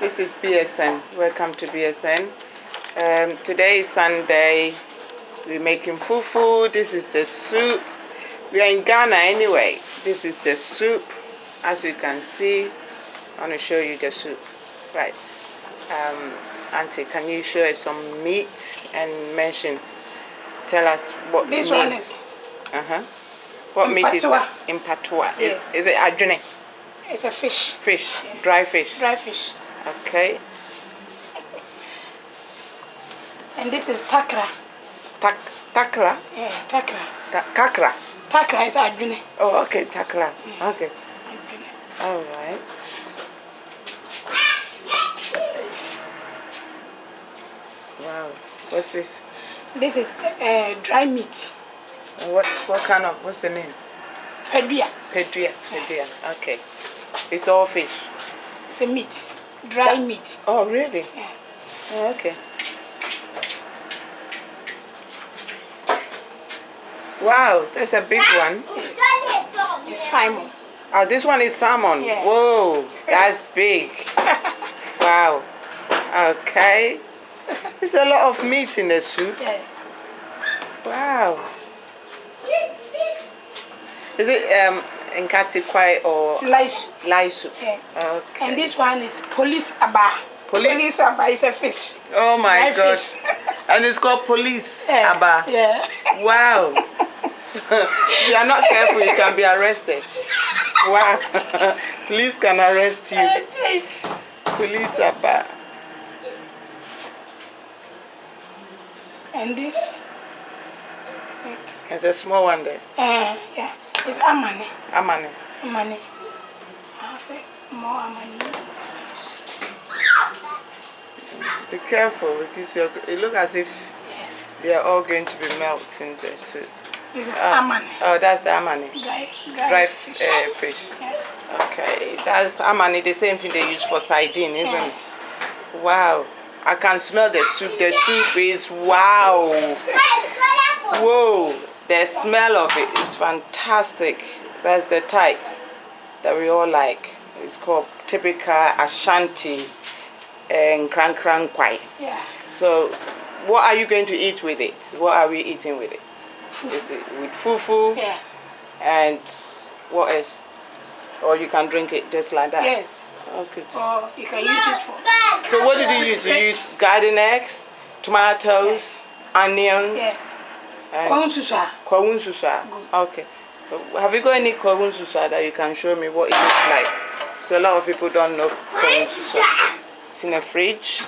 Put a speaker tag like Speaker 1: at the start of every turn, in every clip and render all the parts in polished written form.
Speaker 1: This is BSN. Welcome to BSN. Today is Sunday. We're making fufu. This is the soup. We are in Ghana anyway. This is the soup. As you can see, I want to show you the soup. Right. Auntie, can you show us some meat and tell us what
Speaker 2: this
Speaker 1: meat.
Speaker 2: One is.
Speaker 1: What meat is
Speaker 2: Impatoa.
Speaker 1: Impatoa?
Speaker 2: Yes.
Speaker 1: Is it adjune?
Speaker 2: It's a fish.
Speaker 1: Fish.
Speaker 2: Yeah.
Speaker 1: Dry fish.
Speaker 2: Dry fish.
Speaker 1: Okay.
Speaker 2: And this is takra.
Speaker 1: Takra?
Speaker 2: Yeah, takra.
Speaker 1: Kakra?
Speaker 2: Takra is adjune.
Speaker 1: Oh, okay, takra.
Speaker 2: Yeah.
Speaker 1: Okay.
Speaker 2: Adjune.
Speaker 1: All right. Wow. What's this?
Speaker 2: This is dry meat.
Speaker 1: What's the name?
Speaker 2: Pedria.
Speaker 1: Pedria. Pedria. Okay. It's all fish.
Speaker 2: It's a meat. Dry meat.
Speaker 1: Oh, really?
Speaker 2: Yeah.
Speaker 1: Oh, okay. Wow, that's a big one.
Speaker 2: It's salmon.
Speaker 1: Oh, this one is salmon.
Speaker 2: Yeah.
Speaker 1: Whoa, that's big. Wow. Okay. There's a lot of meat in the soup.
Speaker 2: Yeah.
Speaker 1: Wow. Is it nkati kwai or lai soup?
Speaker 2: Yeah.
Speaker 1: Okay.
Speaker 2: And this one is police aba. Police aba is a fish.
Speaker 1: Oh my
Speaker 2: Dry
Speaker 1: gosh.
Speaker 2: fish.
Speaker 1: And it's called police
Speaker 2: Yeah.
Speaker 1: aba.
Speaker 2: Yeah.
Speaker 1: Wow. So, if you are not careful, you can be arrested. Wow. Police can arrest you. Police aba.
Speaker 2: And this.
Speaker 1: There's a small one there.
Speaker 2: Yeah. It's Amane.
Speaker 1: Amane.
Speaker 2: Amane. More Amane.
Speaker 1: Be careful because it looks as if
Speaker 2: Yes.
Speaker 1: they are all going to be melted in the soup.
Speaker 2: This is Amane.
Speaker 1: Oh, that's the Amane.
Speaker 2: Dry
Speaker 1: Fish.
Speaker 2: Yeah.
Speaker 1: Okay, that's Amane, the same thing they use for sardine, isn't
Speaker 2: Yeah.
Speaker 1: it? Wow. I can smell the soup. The soup is wow. Whoa. The smell of it is fantastic. That's the type that we all like. It's called typical Asante and Kran Kwai.
Speaker 2: Yeah.
Speaker 1: So, what are you going to eat with it? What are we eating with it? Is it with fufu?
Speaker 2: Yeah.
Speaker 1: And what else? Or you can drink it just like that?
Speaker 2: Yes.
Speaker 1: Okay.
Speaker 2: Or you can use it for.
Speaker 1: So what did you use? You use garden eggs, tomatoes, onions,
Speaker 2: Yes.
Speaker 1: and
Speaker 2: Konsuswa.
Speaker 1: kwawun suswa. Okay. Have you got any kwawun suswa that you can show me what it looks like? So a lot of people don't know kwawun suswa. It's in the fridge.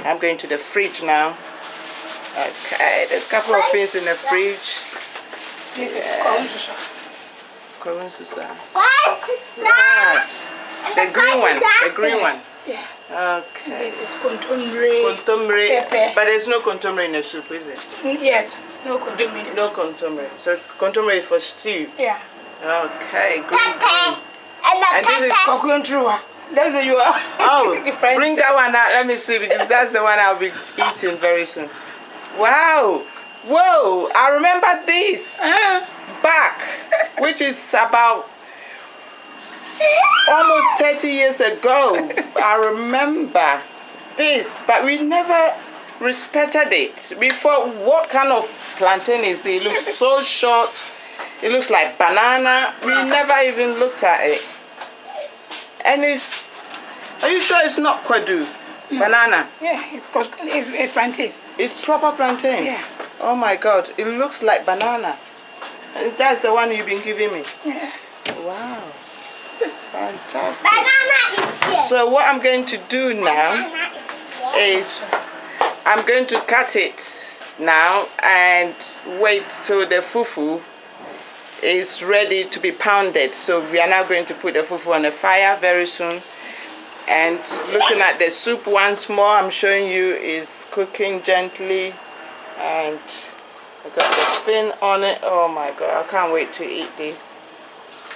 Speaker 1: I'm going to the fridge now. Okay, there's a couple of things in the fridge.
Speaker 2: This is konsuswa.
Speaker 1: Kwawun suswa.
Speaker 3: Wow.
Speaker 1: The green one. The green one.
Speaker 2: Yeah.
Speaker 1: Okay.
Speaker 2: This is contomere.
Speaker 1: Contomere.
Speaker 2: Pepper.
Speaker 1: But there's no contomere in the soup, is it?
Speaker 2: Yes. No contomere.
Speaker 1: No contomere. So contomere is for stew.
Speaker 2: Yeah.
Speaker 1: Okay, green. And this is
Speaker 2: Kokuntrua. That's what you are.
Speaker 1: oh,
Speaker 2: Different.
Speaker 1: bring that one out. Let me see because that's the one I'll be eating very soon. Wow. Whoa, I remember this back, which is about almost 30 years ago. I remember this, but we never respected it. Before, what kind of plantain is it? It looks so short. It looks like banana. We never even looked at it. And it's, are you sure it's not kwadu? Banana?
Speaker 2: Yeah, it's plantain.
Speaker 1: It's proper plantain?
Speaker 2: Yeah.
Speaker 1: Oh my God, it looks like banana. And that's the one you've been giving me?
Speaker 2: Yeah.
Speaker 1: Wow. Fantastic.
Speaker 3: Banana is here.
Speaker 1: So what I'm going to do now is I'm going to cut it now and wait till the fufu is ready to be pounded. So we are now going to put the fufu on the fire very soon. And looking at the soup once more, I'm showing you is cooking gently. And I got the fin on it. Oh my God, I can't wait to eat this.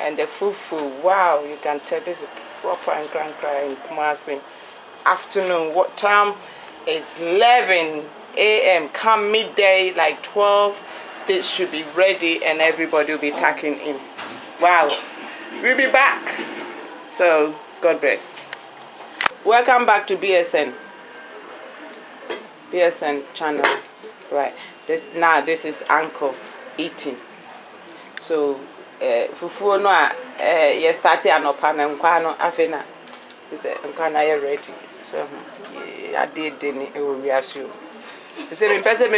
Speaker 1: And the fufu, wow, you can tell this is proper and grand cry in Kumasi. Afternoon, what time? It's 11 a.m. Come midday, like 12, this should be ready and everybody will be tucking in. Wow, we'll be back. So, God bless. Welcome back to BSN channel. Right. This is Uncle eating. So fufu no you started anopa na nkwa no afena. This nkwa na you ready. So I did any e wo wiase. So say me person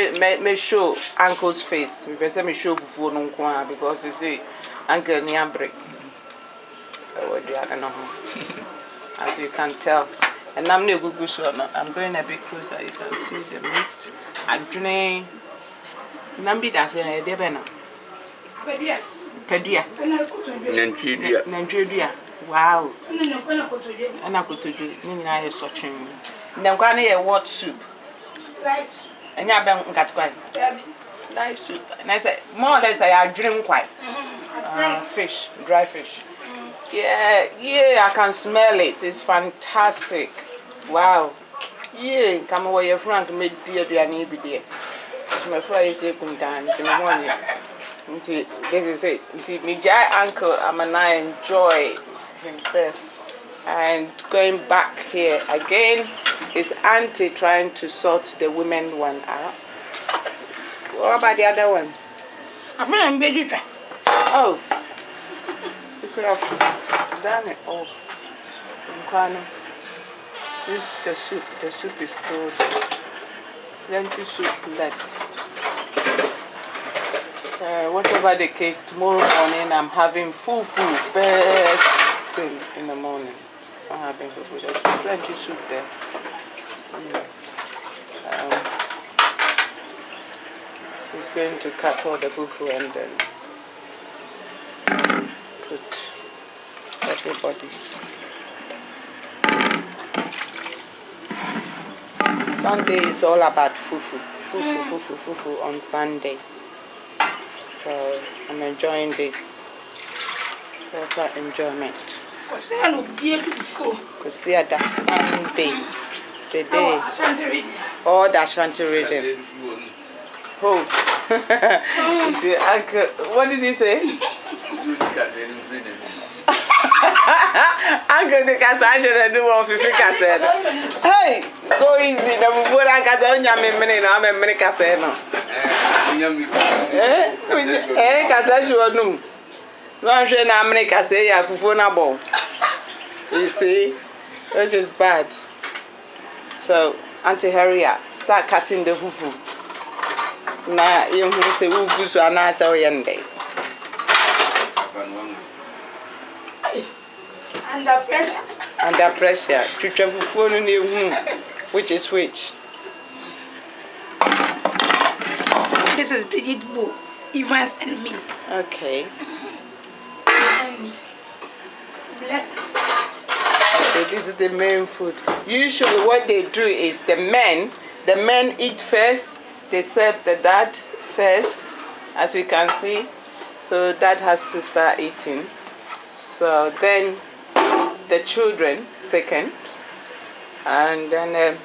Speaker 1: me show Uncle's face. Me person me show fufu no nkwa because you see Uncle ni ambre. As you can tell. And I'm going a bit closer. You can see the meat. Adjune. Nambi that's in a debena. Pedia. Nantria. Wow. And I could do Nina is searching. Then can a what soup? Rice. And I got quite. Rice soup. And I said, more or less, I drink quite. Fish, dry fish. Yeah, I can smell it. It's fantastic. Wow. Yeah, come away your front made dear be an EBD. So my friend is taking down to the morning. This is it. My uncle Amane enjoy himself. And going back here again, his auntie trying to sort the women one out. What about the other ones?
Speaker 2: I'm ready.
Speaker 1: Oh. We could have done it all. This is the soup. The soup is still plenty soup left. Whatever the case, tomorrow morning I'm having fufu first thing in the morning. I'm having fufu. There's plenty soup there. So he's going to cut all the fufu and then put everybody's. Sunday is all about fufu. Fufu on Sunday. So I'm enjoying this. Proper enjoyment. Because that Sunday, the day. All the Asante region. Oh. You see, Uncle, what did he say? Uncle the Cassation and do one for said. Hey, go easy. The before I got on your minute, I'm a minute Cassano. Cassation. No, I'm sure I'm a Cassay for ball. You see, which is bad. So, Auntie hurry up, start cutting the fufu. Now, you say, who goes to an answer day.
Speaker 2: Under pressure.
Speaker 1: Under pressure. To travel for which is which?
Speaker 2: This is Bridget Boo, Evans and me.
Speaker 1: Okay.
Speaker 2: And bless.
Speaker 1: Okay, this is the main food. Usually what they do is the men eat first, they serve the dad first, as you can see. So dad has to start eating. So then the children second, and then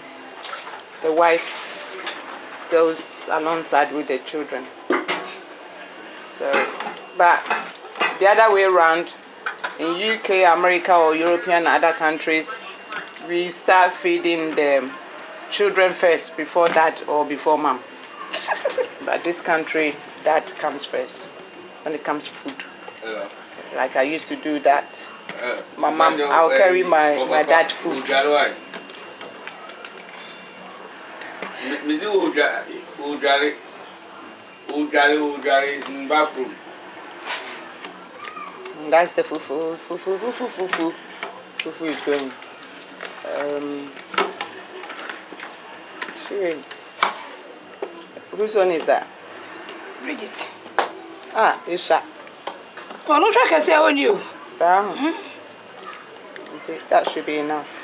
Speaker 1: the wife goes alongside with the children. So, but the other way around, in UK, America, or European other countries, we start feeding the children first before dad or before mom. But this country, dad comes first when it comes to food. Like I used to do that. My mom, I'll carry my dad's food. That's the fufu. Fufu is going. Whose one is that?
Speaker 2: Bridget.
Speaker 1: Ah, Isha.
Speaker 2: Oh, no, try to say on you.
Speaker 1: So, that should be enough.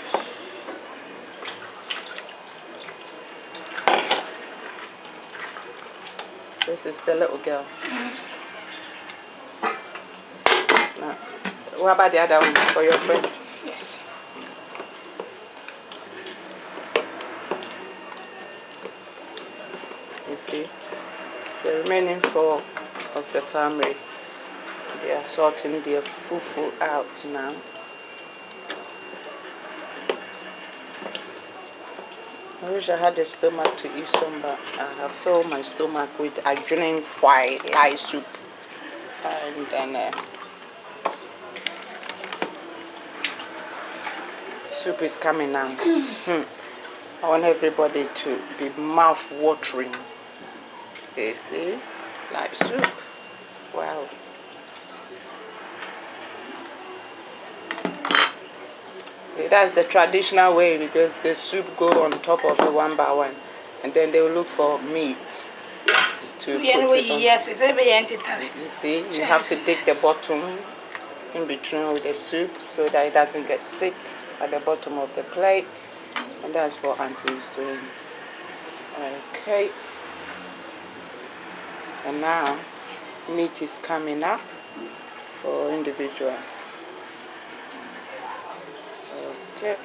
Speaker 1: This is the little girl. Now, what about the other one for your friend?
Speaker 2: Yes.
Speaker 1: You see, the remaining 4 of the family, they are sorting their fufu out now. I wish I had the stomach to eat some, but I have filled my stomach with adjoining white light soup. And then soup is coming now. I want everybody to be mouth-watering. You see? Like soup. Wow. See, that's the traditional way because the soup go on top of the one by one. And then they will look for meat to put it on. You see? You have to dig the bottom in between with the soup so that it doesn't get stick at the bottom of the plate. And that's what Auntie is doing. Okay. And now meat is coming up for individual. Okay.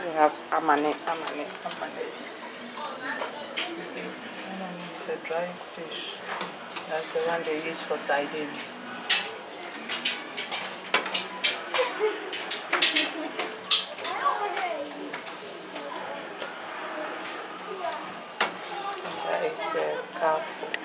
Speaker 1: We have Amane. It's a dry fish. That's the one they use for sardine. That is the cow foot.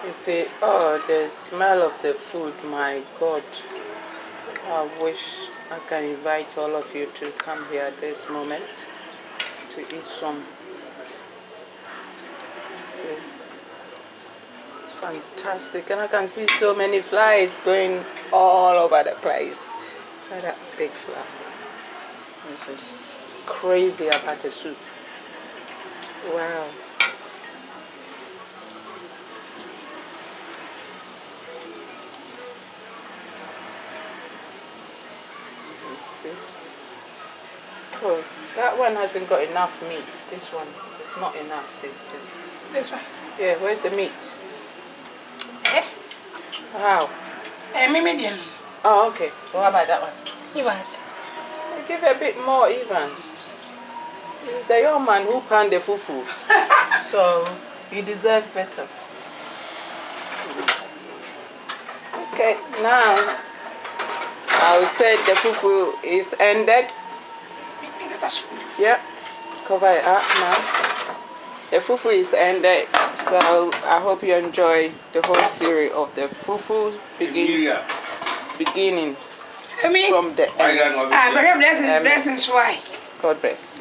Speaker 1: You see, oh, the smell of the food, my God. I wish I can invite all of you to come here at this moment to eat some. You see, it's fantastic. And I can see so many flies going all over the place. Look at that big fly. I'm just crazy about the soup. Wow. Cool. That one hasn't got enough meat. This one is not enough.
Speaker 2: This one.
Speaker 1: Yeah, where's the meat?
Speaker 2: Eh?
Speaker 1: Wow.
Speaker 2: Medium.
Speaker 1: Oh, okay. What about that one?
Speaker 2: Evans.
Speaker 1: Give a bit more, Evans. He's the young man who panned the fufu. So, he deserves better. Okay, now, I will say the fufu is ended. Yeah, cover it up now. The fufu is ended, so I hope you enjoy the whole series of the fufu beginning from the end.
Speaker 2: Blessings, why?
Speaker 1: God bless.